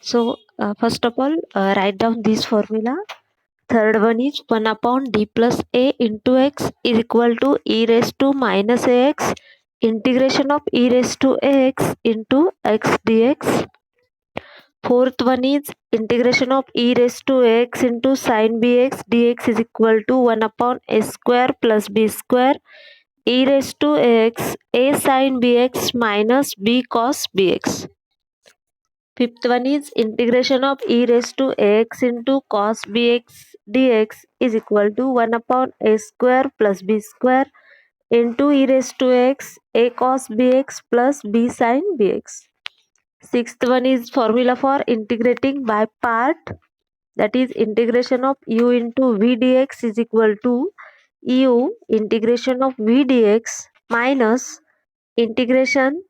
So first of all, write down this formula. Third one is 1 upon d plus a into x is equal to e raised to minus ax integration of e raised to ax into x dx. Fourth one is integration of e raised to ax into sin bx dx is equal to 1 upon a square plus b square e raised to ax a sin bx minus b cos bx. Fifth one is integration of e raised to ax into cos bx dx is equal to 1 upon a square plus b square into e raised to x a cos bx plus b sin bx. Sixth one is formula for integrating by part, that is integration of u into v dx is equal to u integration of v dx minus integration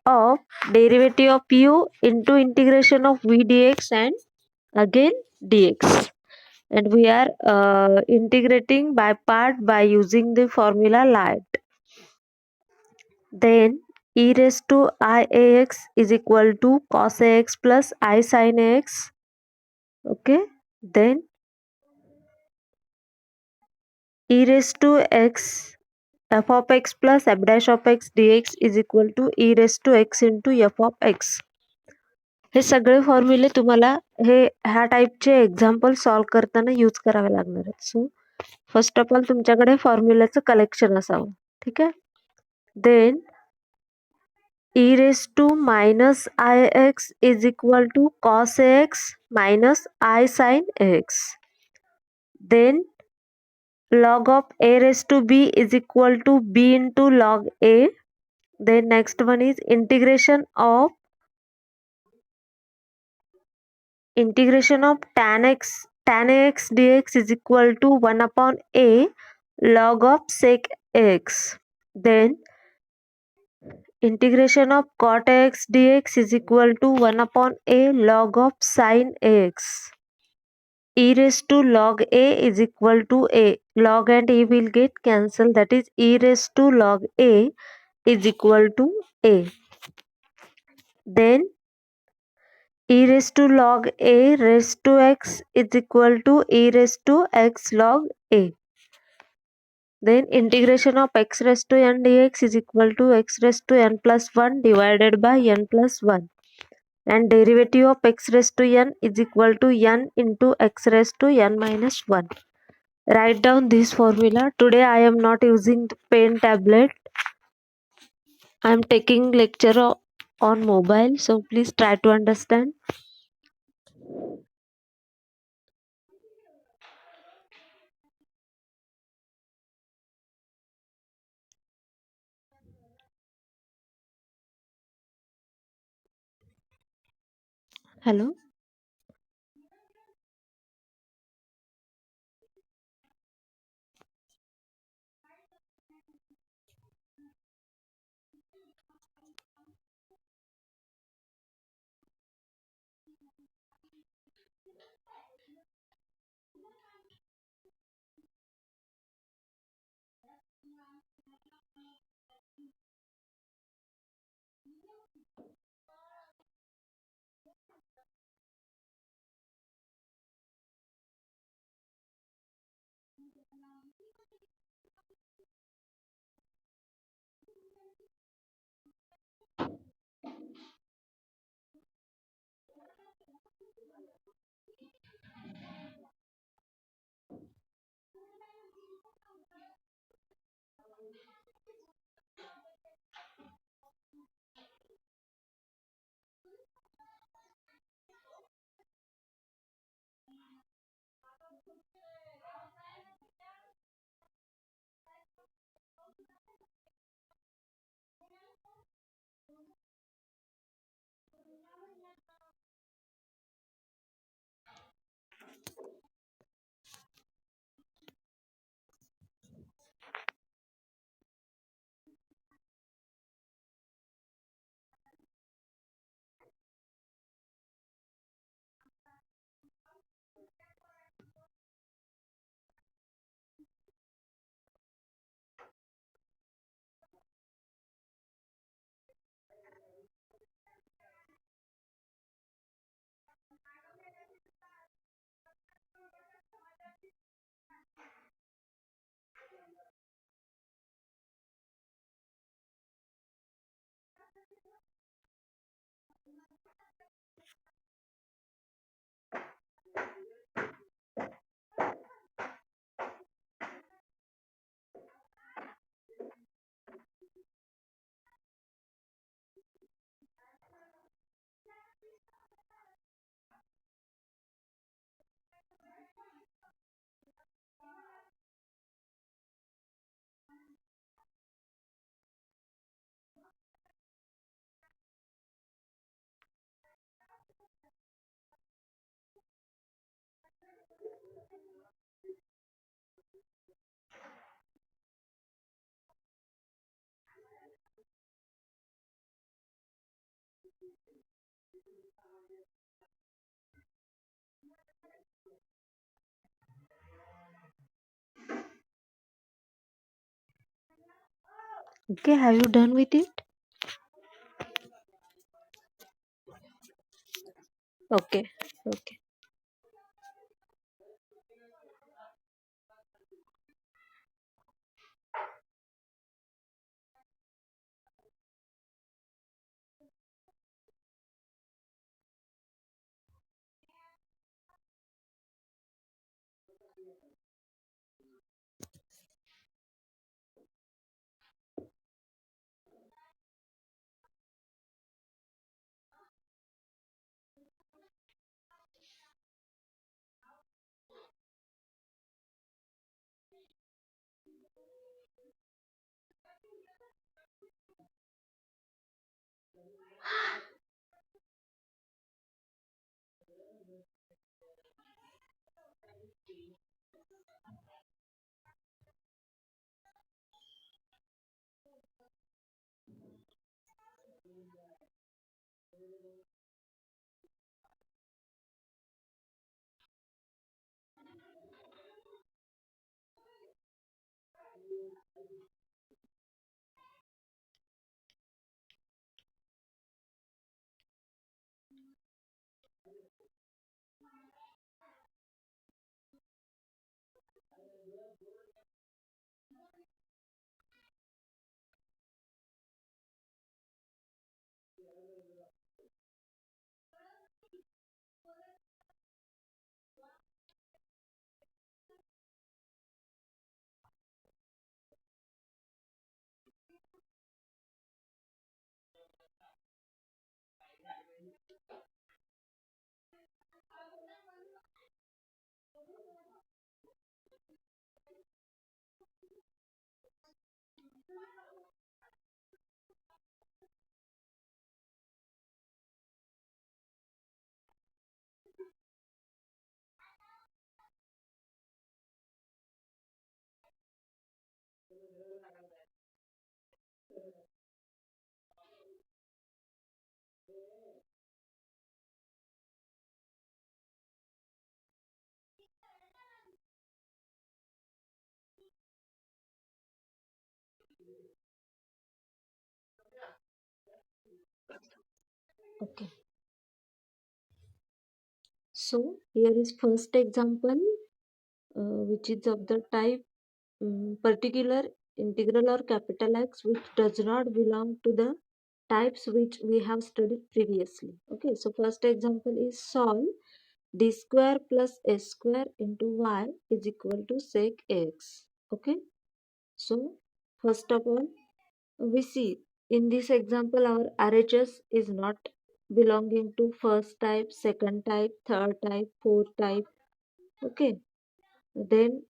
of derivative of u into integration of v dx and again dx, and we are integrating by part by using the formula light. Then e raised to iax is equal to cos ax plus I sin ax. Okay, then e raised to x f of x plus f dash of x dx is equal to e raised to x into f of x. हे सगळे फॉर्म्युले तुम्हाला ह्या टाईपचे example solve करताना use करावे लागणार आहेत. So first of all तुमच्याकडे फॉर्म्युलाचं collection असावं. ठीक आहे. Then e raised to minus ix is equal to cos ax minus I sin ax. Then log of a raised to b is equal to b into log a. Then next one is integration of tan ax dx is equal to 1 upon a log of sec x. Then integration of cot x dx is equal to 1 upon a log of sin x. E raised to log a is equal to a. Log and e will get cancelled, that is e raised to log a is equal to a. Then e raised to log a raised to x is equal to e raised to x log a. Then integration of x raised to n dx is equal to x raised to n plus 1 divided by n plus 1. And derivative of x raised to n is equal to n into x raised to n minus 1. Write down this formula. Today I am not using the pen tablet. I am taking lecture on mobile, so please try to understand. Hello. Okay, have you done with it? Okay, okay. Okay. So here is first example, which is of the type particular integral or capital X, which does not belong to the types which we have studied previously. Okay, so first example is solve d square plus s square into y is equal to sec x. Okay, so first of all, we see in this example our RHS is not belonging to first type, second type, third type, fourth type. Okay, then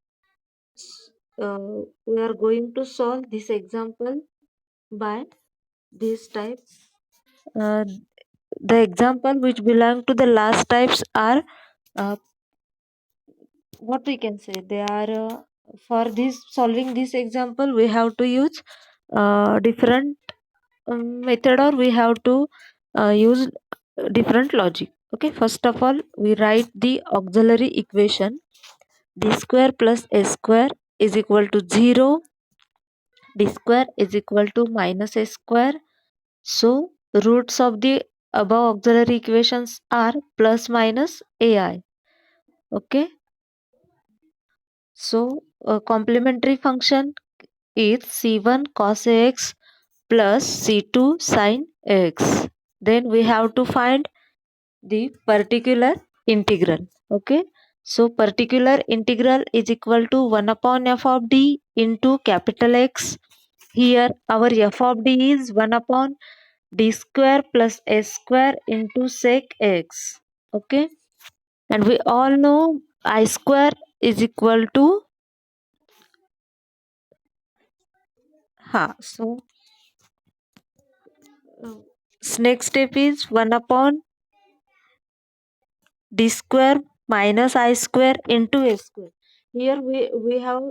we are going to solve this example by this type. Uh, the example which belong to the last types are uh, what we can say they are for this solving this example we have to use different method, or we have to use different logic. Okay, first of all we write the auxiliary equation d square plus s square is equal to 0, d square is equal to minus a square. So roots of the above auxiliary equations are plus minus ai. Okay, so a complementary function is c1 cos ax plus c2 sin x. Then we have to find the particular integral. Okay, so particular integral is equal to 1 upon f of d into capital X. Here our f of d is 1 upon d square plus s square into sec x. Okay, and we all know I square is equal to so uh, next step is 1 upon d square minus I square into a square. Here we have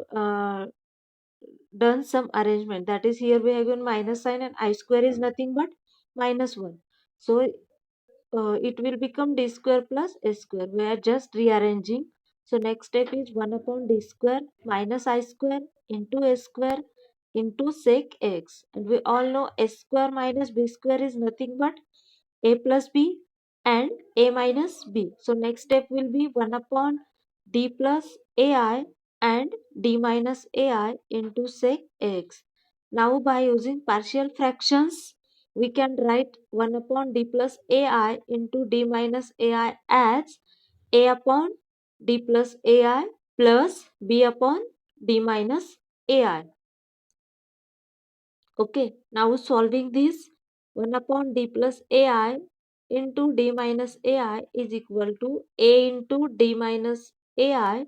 done some arrangement, that is here we have given minus sign and I square is nothing but minus 1. So it will become d square plus s square. We are just rearranging. So next step is 1 upon d square minus I square into s square into sec x. And we all know s square minus b square is nothing but a plus b and a minus b. So next step will be 1 upon d plus ai and d minus ai into sec x. Now by using partial fractions, we can write 1 upon d plus ai into d minus ai as a upon d plus ai plus b upon d minus ai. Okay, now solving this, 1 upon d plus ai into d minus ai is equal to a into d minus ai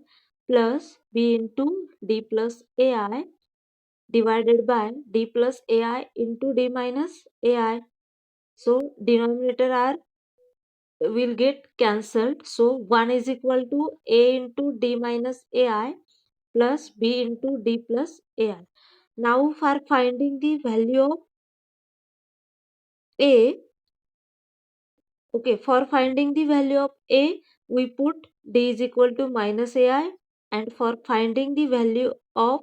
plus b into d plus ai divided by d plus ai into d minus ai. So denominator are will get cancelled. So 1 is equal to a into d minus ai plus b into d plus ai. Now for finding the value of a, okay, for finding the value of a, we put d is equal to minus ai, and for finding the value of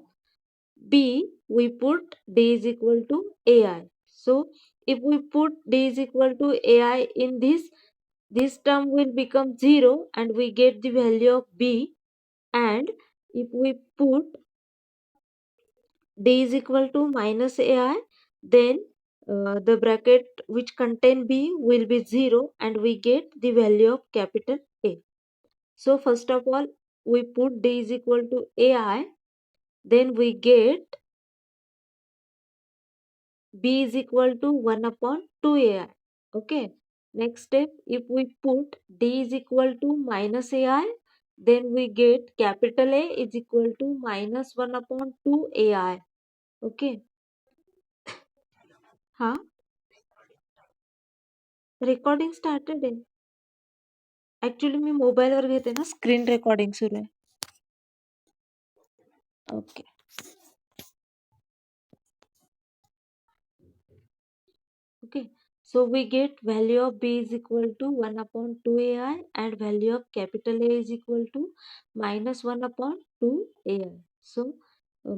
b, we put d is equal to ai. So if we put d is equal to ai in this term will become 0 and we get the value of b. And if we put d is equal to minus ai, then the bracket which contain b will be 0 and we get the value of capital A. So first of all, we put d is equal to ai, then we get b is equal to 1 upon 2ai. Okay. Next step, if we put d is equal to minus ai, then we get capital A is equal to minus 1 upon 2ai. Okay. Huh? Recording started आहे. Actually मी मोबाईलवर घेते ना, screen recording सुरू आहे. Okay. Okay, so we get value of b is equal to 1 upon 2ai and value of capital A is equal to minus 1 upon 2ai. So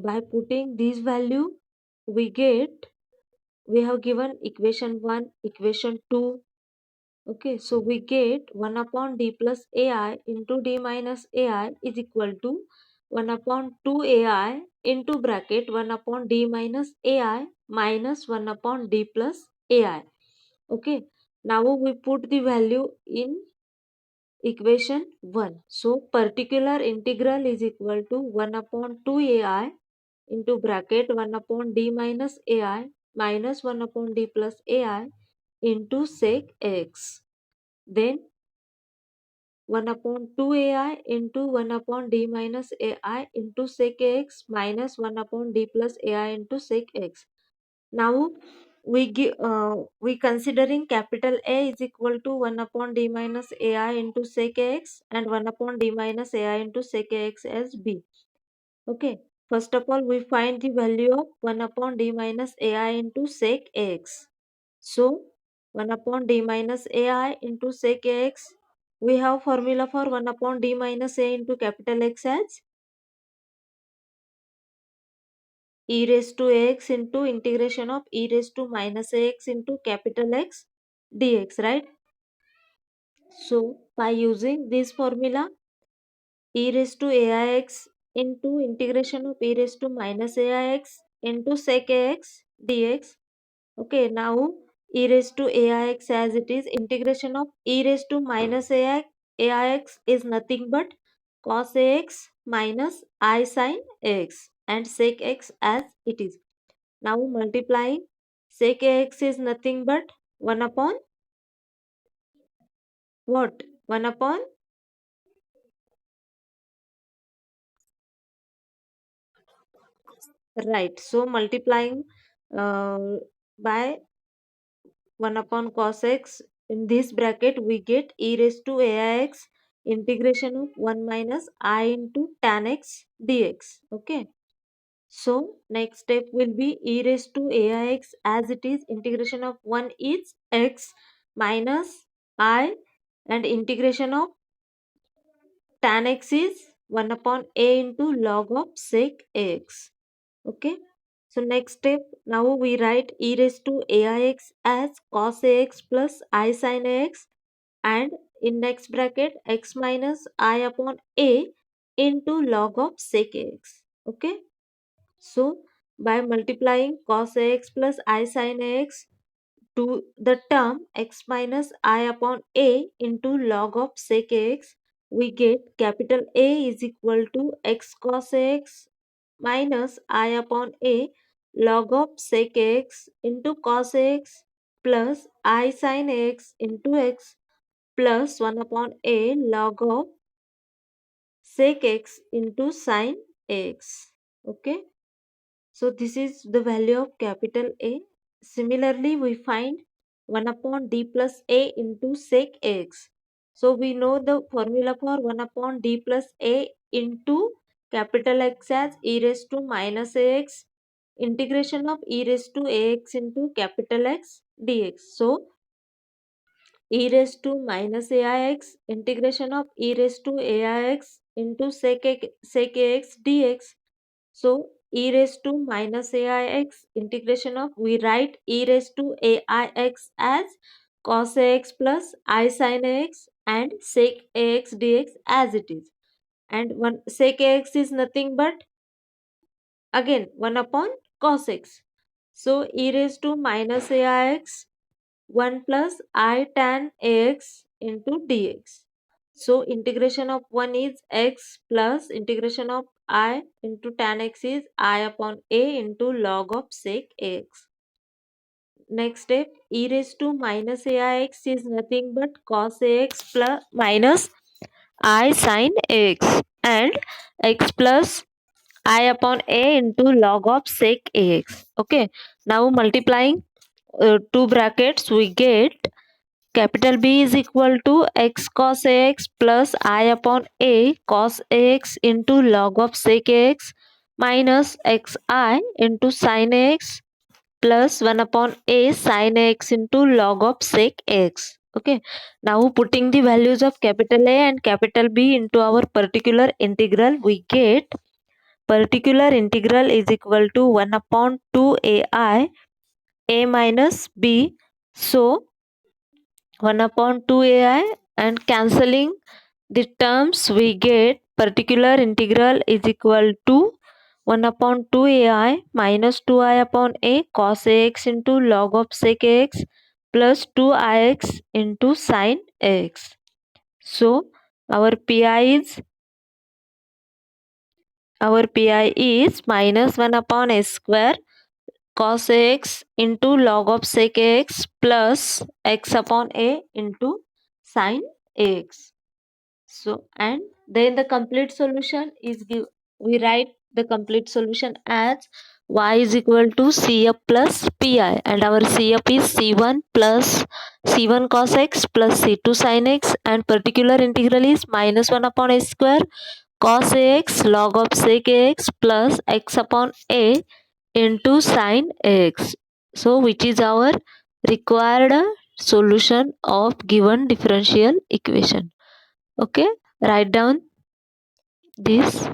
by putting this value, we have given equation 1, equation 2. Okay, so we get 1 upon d plus ai into d minus ai is equal to 1 upon 2ai into bracket 1 upon d minus ai minus 1 upon d plus ai. Okay, now we put the value in equation 1. So particular integral is equal to 1 upon 2ai into bracket 1 upon d minus ai minus 1 upon d plus ai into sec x. Then 1 upon 2ai into 1 upon d minus ai into sec x minus 1 upon d plus ai into sec x. Now we considering capital A is equal to 1 upon d minus ai into sec x and 1 upon d minus ai into sec x as b. Okay. First of all, we find the value of 1 upon d minus ai into sec x. So 1 upon d minus ai into sec x, we have formula for 1 upon d minus a into capital X as e raised to x into integration of e raised to minus ax into capital X dx, right? So by using this formula, e raised to aix into integration of e raised to minus aix into sec ax dx. Okay, now e raised to aix as it is. Integration of e raised to minus aix is nothing but cos ax minus I sin ax and sec x as it is. Now multiplying sec ax is nothing but 1 upon what? 1 upon right. So multiplying uh, by 1 upon cos x. In this bracket, we get e raised to aix integration of 1 minus I into tan x dx. Okay. So next step will be e raised to aix as it is. Integration of 1 is x minus I and integration of tan x is 1 upon a into log of sec ax. Okay. So next step, now we write e raised to aix as cos ax plus I sin ax and in next bracket x minus I upon a into log of sec ax. Okay. So by multiplying cos ax plus I sin ax to the term x minus I upon a into log of sec x, we get capital A is equal to x cos x minus I upon a log of sec x into cos x plus I sin x into x plus 1 upon a log of sec x into sin x. Okay. So this is the value of capital A. Similarly, we find 1 upon d plus a into sec x. So we know the formula for 1 upon d plus a into capital X as e raised to minus ax integration of e raised to ax into capital X dx. So e raised to minus aix integration of e raised to aix into sec ax dx. So e raised to minus aix integration of we write e raised to aix as cos ax plus I sin ax and sec ax dx as it is. And one sec ax is nothing but again 1 upon cos x. So e raised to minus aix 1 plus I tan x into dx. So integration of 1 is x plus integration of I into tan x is I upon a into log of sec x. Next step e raised to minus aix is nothing but cos ax plus minus I sin x and x plus I upon a into log of sec ax. Okay. Now multiplying two brackets we get capital B is equal to x cos ax plus I upon a cos ax into log of sec ax minus xi into sin ax plus 1 upon a sin ax into log of sec x. Okay. Now putting the values of capital A and capital B into our particular integral, we get particular integral is equal to 1 upon 2ai a minus b. So 1 upon 2ai and cancelling the terms we get particular integral is equal to 1 upon 2ai minus 2i upon a cos ax into log of sec ax plus 2ix into sin ax. So our pi is minus 1 upon s square cos ax into log of sec ax plus x upon a into sin ax. So and then the complete solution is we write the complete solution as y is equal to cf plus pi and our cf is c1 plus c1 cos x plus c2 sin x and particular integral is minus 1 upon a square cos ax log of sec ax plus x upon a into sin x. So which is our required solution of given differential equation. Okay, write down this.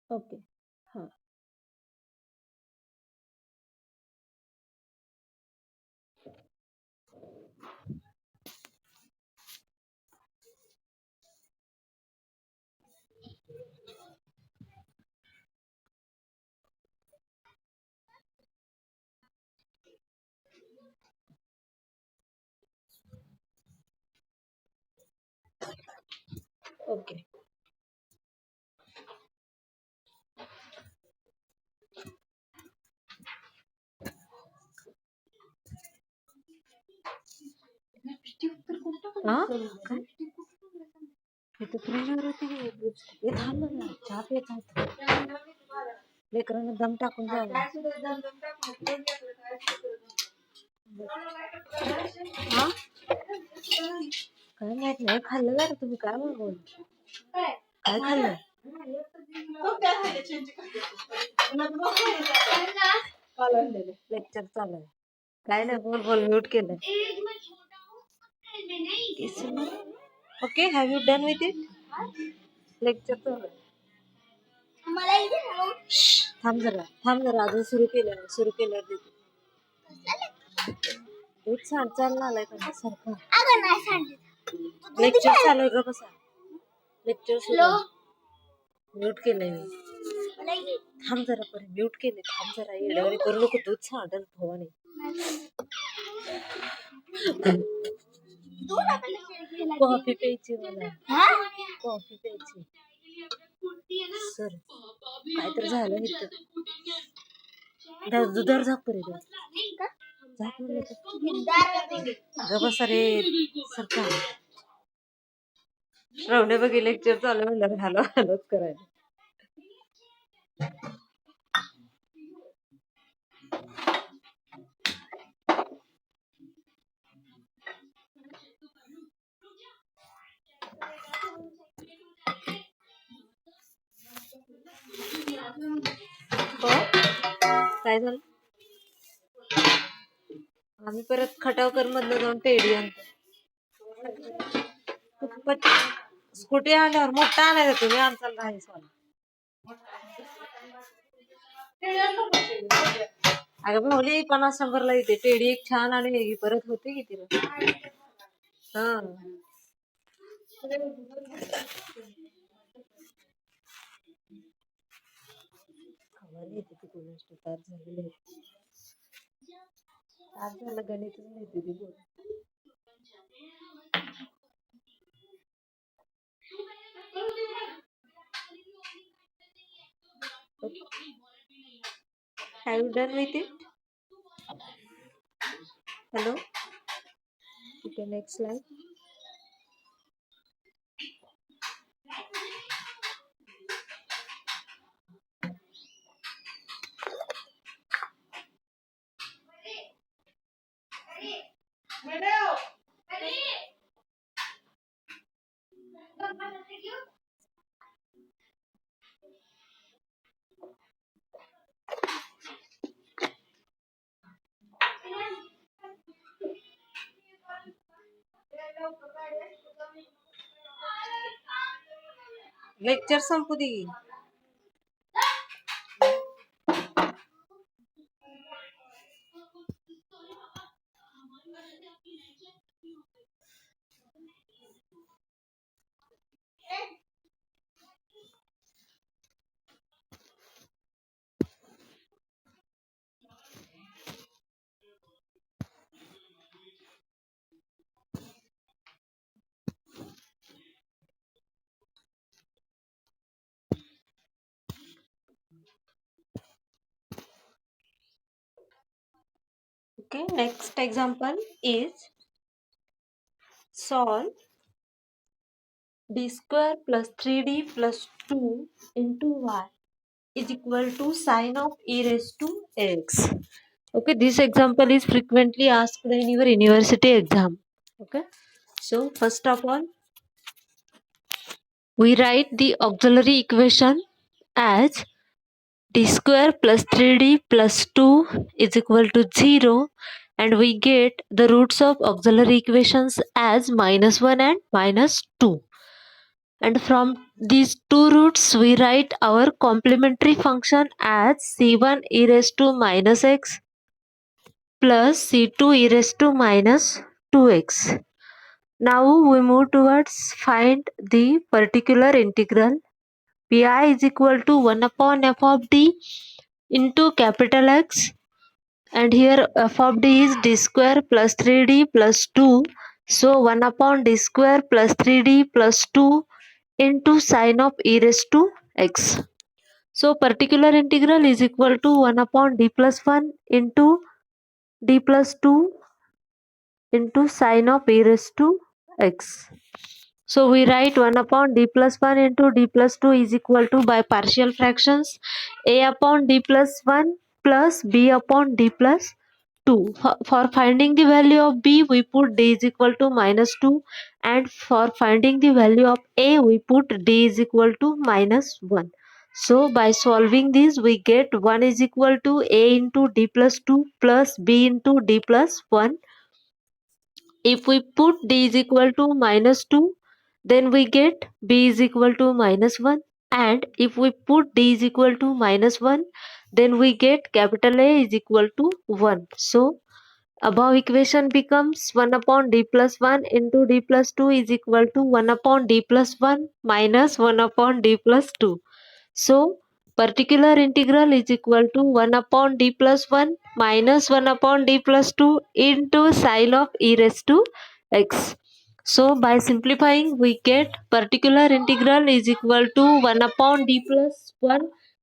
Okay. हां. Okay. हां? काय? इथं फ्रीजवर होती की lipstick. हे थांब ना, चहा प्यायचा होता. लेकरांना दम टाकून जावं. हां? काय माहित नाही खाल्लं का रे तुम्ही? काय मागवलं? काय खाल्लं? लेक्चर चालू आहे. काय नाही बोल बोल म्यूट केलं. Okay have you done with it? Lecture चालू आहे. थांब जरा अजून सुरू केल्यावर देते. एक सांड चालला आलाय का सारखा. लेक्चर चालू आहे का बसा. लेक्चर सुरू म्यूट केलंय मी. थांब जरा पर्यंत म्यूट केले. थांब जरा येड्यावानी करू नको. दूध सांडल भवानी. कॉफी प्यायची मला. कॉफी प्यायची. सर काय तर झालं इथं. दुधावर झाक पर्यंत. झाक म्हणलं ग बसा रे सरकार. श्रवणे बघी लेक्चर चालू म्हणलं हॅलो हॅलोच करायला. काय झालं? आम्ही परत खटावकर मधलं जाऊन टेडी आणतो. स्कूटी आणल्यावर मोठा आणायचा तुम्ही आमचा नाही सोडा. अगं भाऊली 50-100 ला येते टेडी एक छान आणि परत होते की तिला. हा खबर येते ती कोणाच तार झालेली. आज झालं गणितच नाही ती बोल. Have you done with it? Hello? Okay, next slide. Lecture संपू दे. Okay, next example is solve d square plus 3d plus 2 into y is equal to sine of e raised to x. Okay, this example is frequently asked in your university exam. Okay, so first of all we write the auxiliary equation as d square plus 3d plus 2 is equal to 0, and we get the roots of auxiliary equations as -1 and -2, and from these two roots we write our complementary function as c1 e raised to minus x plus c2 e raised to minus 2x. Now we move towards find the particular integral. Pi is equal to 1 upon f of d into capital X, and here f of d is d square plus 3d plus 2. So 1 upon d square plus 3d plus 2 into sine of e raised to x. So particular integral is equal to 1 upon d plus 1 into d plus 2 into sine of e raised to x. So we write 1 upon d plus 1 into d plus 2 is equal to, by partial fractions, a upon d plus 1 plus b upon d plus 2. For finding the value of b, we put d is equal to minus 2, and for finding the value of a, we put d is equal to minus 1. So by solving this, we get 1 is equal to a into d plus 2 plus b into d plus 1. If we put d is equal to minus 2, then we get b is equal to minus 1. And if we put d is equal to minus 1, then we get capital A is equal to 1. So above equation becomes 1 upon d plus 1 into d plus 2 is equal to 1 upon d plus 1 minus 1 upon d plus 2. So particular integral is equal to 1 upon d plus 1 minus 1 upon d plus 2 into sine of e raised to x. So by simplifying, we get particular integral is equal to 1 upon d plus 1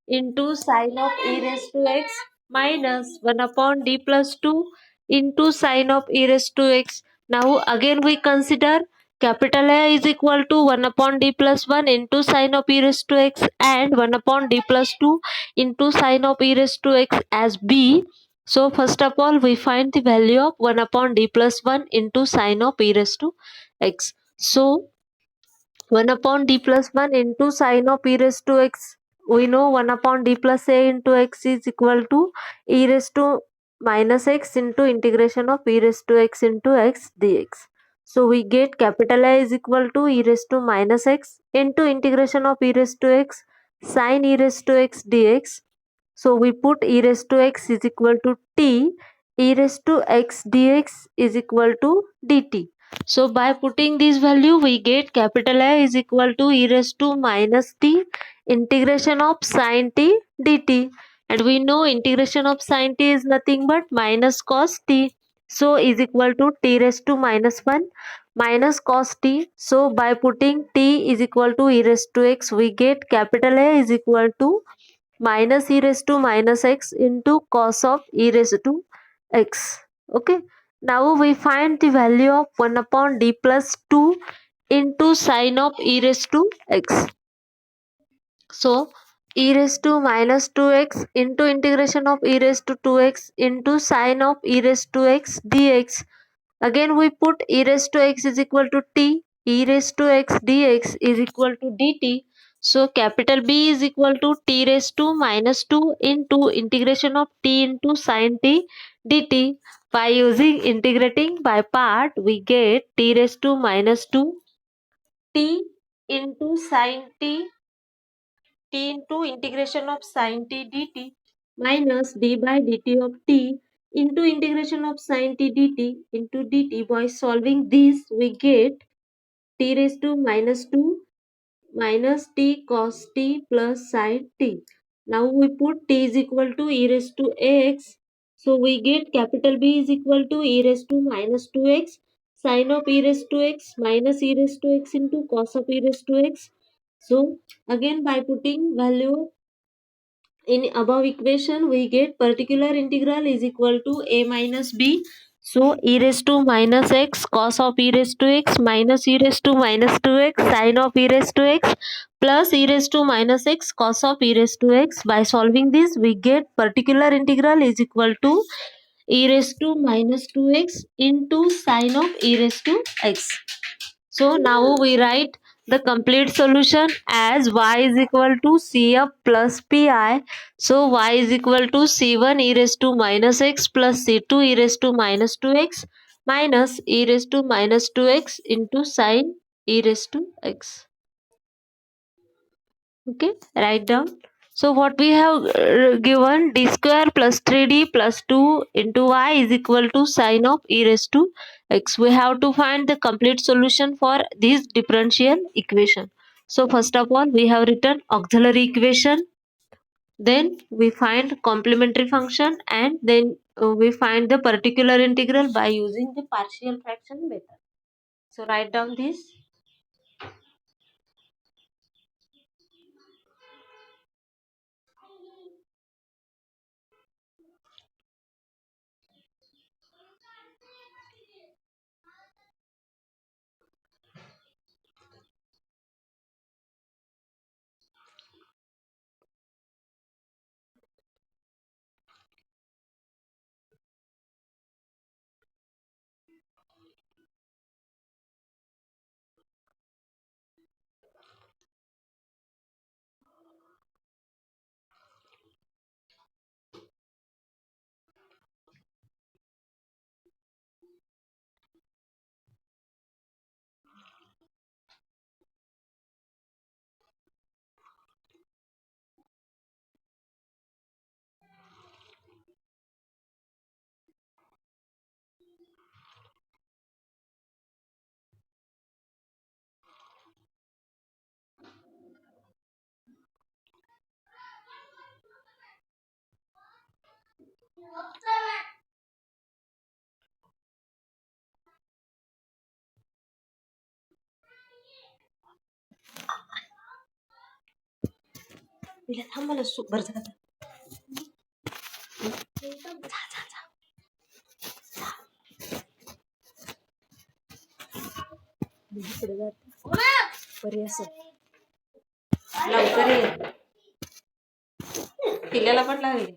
into sine of e raised to x minus 1 upon d plus 2 into sine of e raised to x. Now again we consider capital A is equal to 1 upon d plus 1 into sine of e raised to x and 1 upon d plus 2 into sine of e raised to x as b. So first of all, we find the value of 1 upon d plus 1 into sine of e raised to x. So 1 upon d plus 1 into sine of e raised to x. We know 1 upon d plus a into x is equal to e raised to minus x into integration of e raised to x into x dx. So we get capital A is equal to e raised to minus x into integration of e raised to x sine e raised to x dx. So we put e raised to x is equal to t, e raised to x dx is equal to dt. So by putting this value, we get capital A is equal to e raised to minus t integration of sine t dt. And we know integration of sine t is nothing but minus cos t. So is equal to t raised to minus 1 minus cos t. So by putting t is equal to e raised to x, we get capital A is equal to minus e raised to minus x into cos of e raised to x. Okay. Now we find the value of 1 upon d plus 2 into sine of e raised to x. So e raised to minus 2x into integration of e raised to 2x into sine of e raised to x dx. Again we put e raised to x is equal to t, e raised to x dx is equal to dt. So capital B is equal to t raised to minus 2 into integration of t into sine t dt. By using integrating by part, we get t raised to minus 2 t into sine t into integration of sine t dt minus d by dt of t into integration of sine t dt into dt. By solving this, we get t raised to minus 2 minus t cos t plus sine t. Now we put t is equal to e raised to ax. So we get capital B is equal to e raised to minus 2x sine of e raised to x minus e raised to x into cos of e raised to x. So again by putting value in above equation, we get particular integral is equal to a minus b. So e raised to minus x cos of e raised to x minus e raised to minus 2x sine of e raised to x plus e raised to minus x cos of e raised to x. By solving this, we get particular integral is equal to e raised to minus 2x into sine of e raised to x. So now we write the complete solution as y is equal to cf plus pi. So y is equal to c1 e raised to minus x plus c2 e raised to minus 2x minus e raised to minus 2x into sine e raised to x. Okay, write down. So what we have given, d square plus 3d plus 2 into y is equal to sine of e raised to x. We have to find the complete solution for this differential equation. So first of all, we have written auxiliary equation, then we find complementary function, and then we find the particular integral by using the partial fraction method. So write down this. लवकर ये, पिल्याला पण लागेल.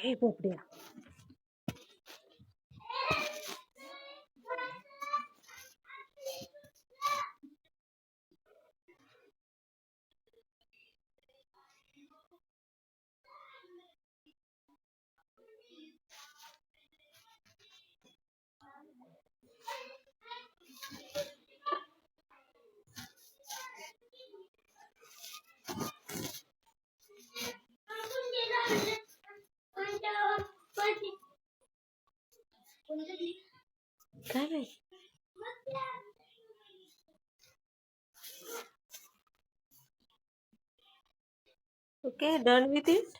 हे पोपड्या. काय माहिती. Okay, done with it.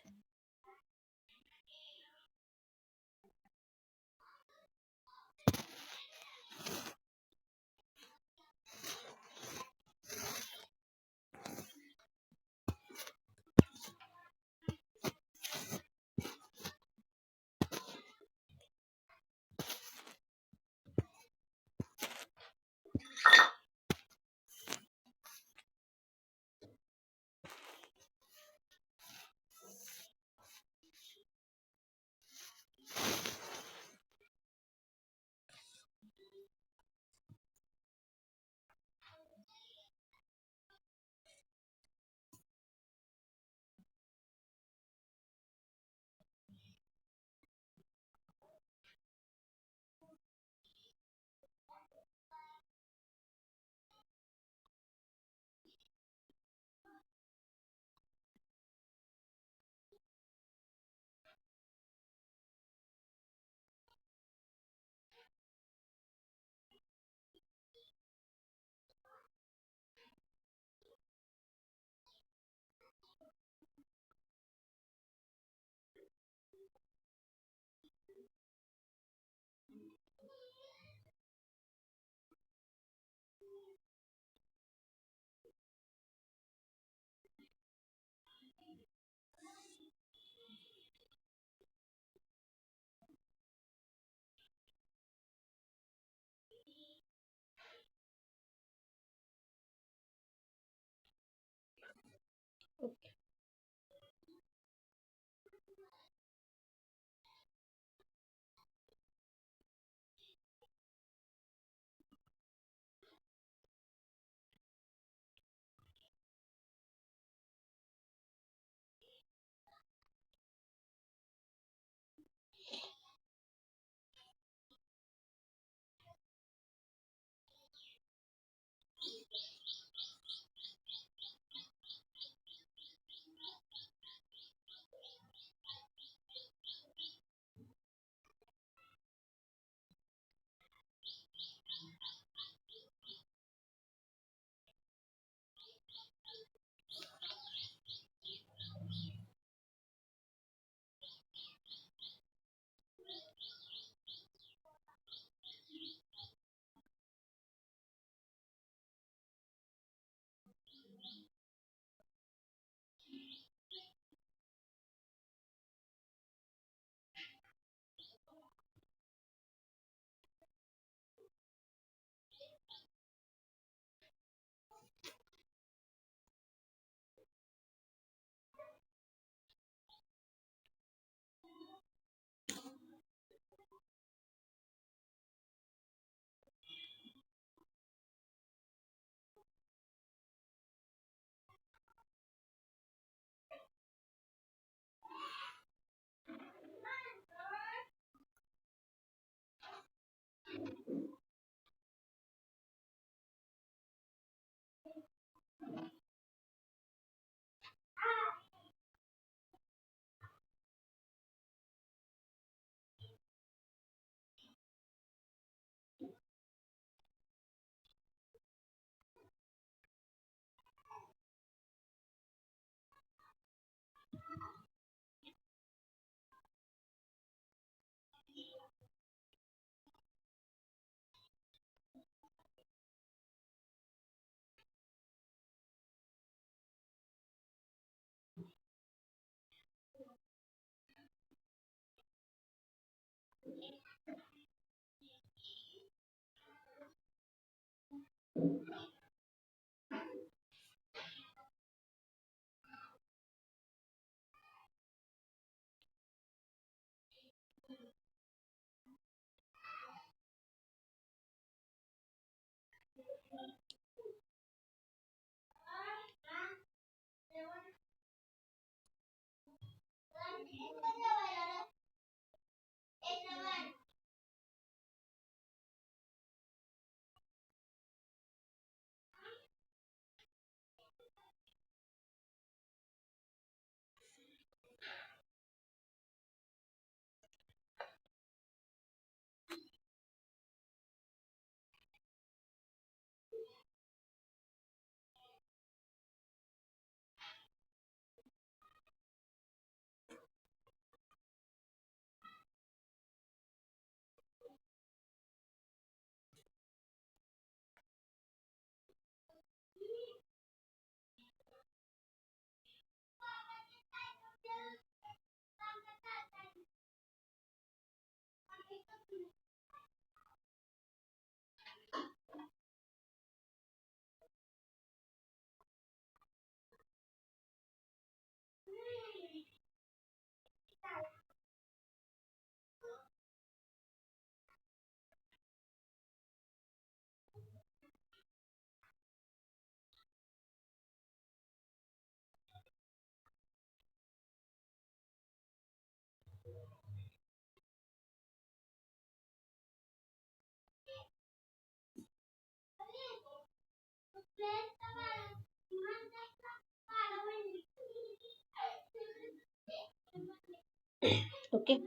Okay.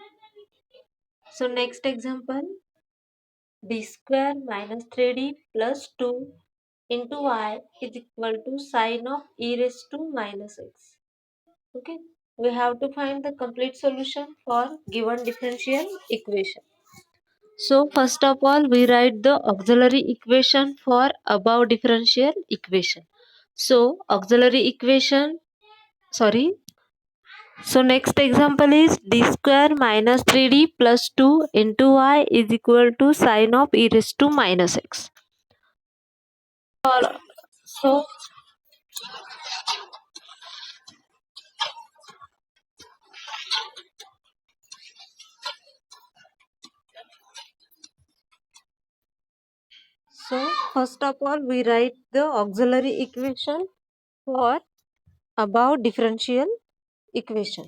So next example, d square minus 3d plus 2 into y is equal to sine of e raised to minus x. Okay. We have to find the complete solution for given differential equation. So first of all, we write the auxiliary equation for above differential equation. So auxiliary equation, sorry. So next example is d square minus 3d plus 2 into y is equal to sine of e raised to minus x. So, so first of all, we write the auxiliary equation for above differential equation.